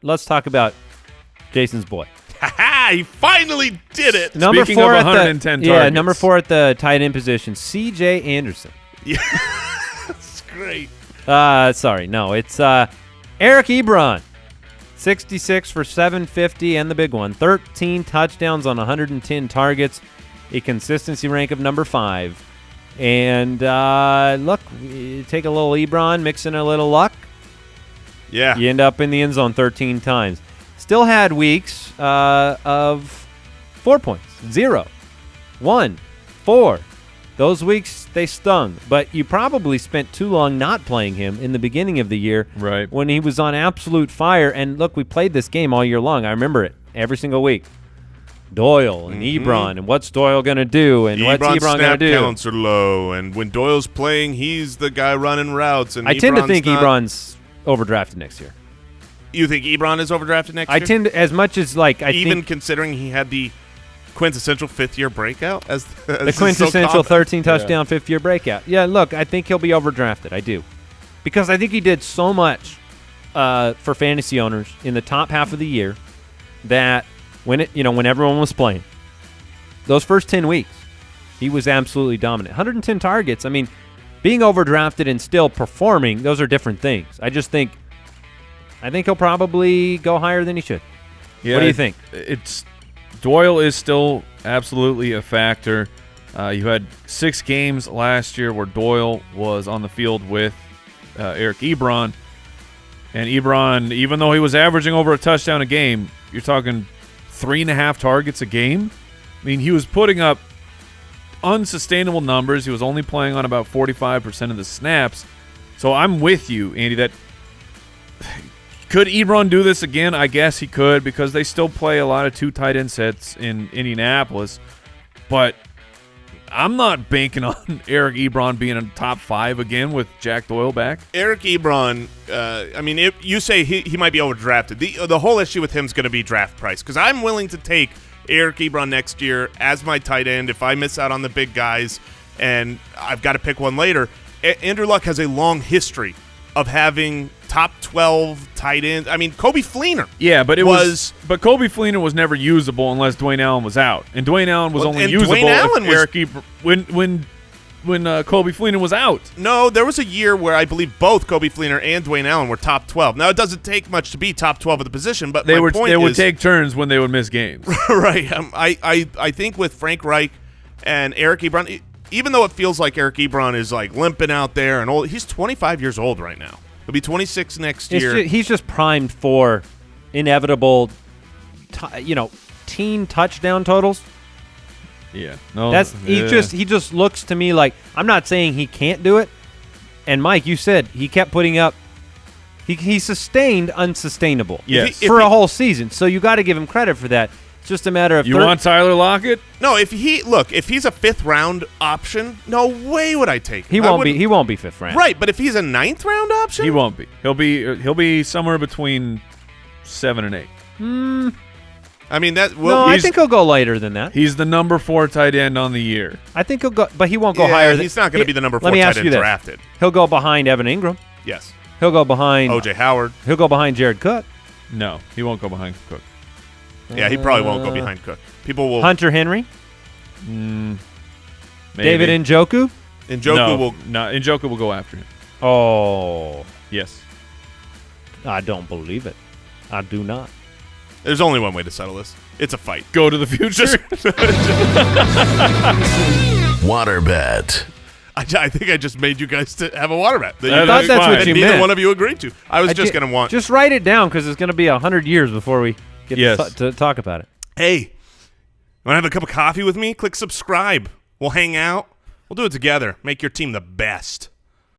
let's talk about Jason's boy. He finally did it. Number Speaking four of at 110 the, targets. Yeah, number 4 at the tight end position, C.J. Anderson. Yeah, that's great. Sorry, no, it's Eric Ebron. 66 for 750 and the big one. 13 touchdowns on 110 targets. A consistency rank of number 5. And look, you take a little Ebron, mix in a little luck. Yeah. You end up in the end zone 13 times. Still had weeks of 4 points, 0, 1, 4. Those weeks, they stung. But you probably spent too long not playing him in the beginning of the year Right. when he was on absolute fire. And look, we played this game all year long. I remember it every single week. Doyle and Ebron, and what's Doyle going to do, and what's Ebron going to do. Snap counts are low, and when Doyle's playing, he's the guy running routes. And I tend to think not. Ebron's overdrafted next year. You think Ebron is overdrafted next year? I tend to, as much as like I even think considering he had the quintessential fifth-year breakout as the quintessential 13 touchdown fifth-year breakout. Yeah, look, I think he'll be overdrafted. I do, because I think he did so much for fantasy owners in the top half of the year that when everyone was playing, those first 10 weeks, he was absolutely dominant. 110 targets. I mean, being overdrafted and still performing, those are different things. I think he'll probably go higher than he should. Yeah, What do you think? Doyle is still absolutely a factor. You had 6 games last year where Doyle was on the field with Eric Ebron. And Ebron, even though he was averaging over a touchdown a game, you're talking 3.5 targets a game. I mean, he was putting up unsustainable numbers. He was only playing on about 45% of the snaps. So I'm with you, Andy, that could Ebron do this again? I guess he could, because they still play a lot of 2 tight end sets in Indianapolis. But I'm not banking on Eric Ebron being in top 5 again with Jack Doyle back. Eric Ebron, I mean, if you say he might be overdrafted. The whole issue with him is going to be draft price, because I'm willing to take Eric Ebron next year as my tight end if I miss out on the big guys and I've got to pick one later. Andrew Luck has a long history of having top 12 tight ends. I mean, Kobe Fleener. Yeah, but but Kobe Fleener was never usable unless Dwayne Allen was out, and Dwayne Allen was only usable if Eric Ebron, when Kobe Fleener was out. No, there was a year where I believe both Kobe Fleener and Dwayne Allen were top 12. Now, it doesn't take much to be top 12 of the position, but they would take turns when they would miss games. Right. I think with Frank Reich and Eric Ebron, even though it feels like Eric Ebron is like limping out there and old, he's 25 years old right now. He'll be 26 next year. He's just primed for inevitable, teen touchdown totals. Yeah, no, he just looks to me like, I'm not saying he can't do it. And Mike, you said he kept putting up. He sustained unsustainable for a whole season. So you got to give him credit for that. It's just a matter of you want Tyler Lockett? No, if he's a 5th round option, no way would I take him. He won't be 5th round. Right, but if he's a 9th round option, he won't be. He'll be somewhere between 7 and 8. I mean that. I think he'll go later than that. He's the number 4 tight end on the year. I think he'll go, but he won't go higher. He's not going to be the number 4 tight end drafted. He'll go behind Evan Ingram. Yes. He'll go behind O.J. Howard. He'll go behind Jared Cook. No, he won't go behind Cook. Yeah, he probably won't go behind Cook. People will. Hunter Henry. Maybe. David Njoku. Njoku will go after him. Oh, yes. I don't believe it. I do not. There's only one way to settle this. It's a fight. Go to the future. Water bet. I think I just made you guys to have a water bet. I thought that's what you meant. Neither one of you agreed to. I was just going to want. Just write it down, because it's going to be 100 years before we get to talk about it. Hey, you want to have a cup of coffee with me? Click subscribe. We'll hang out. We'll do it together. Make your team the best.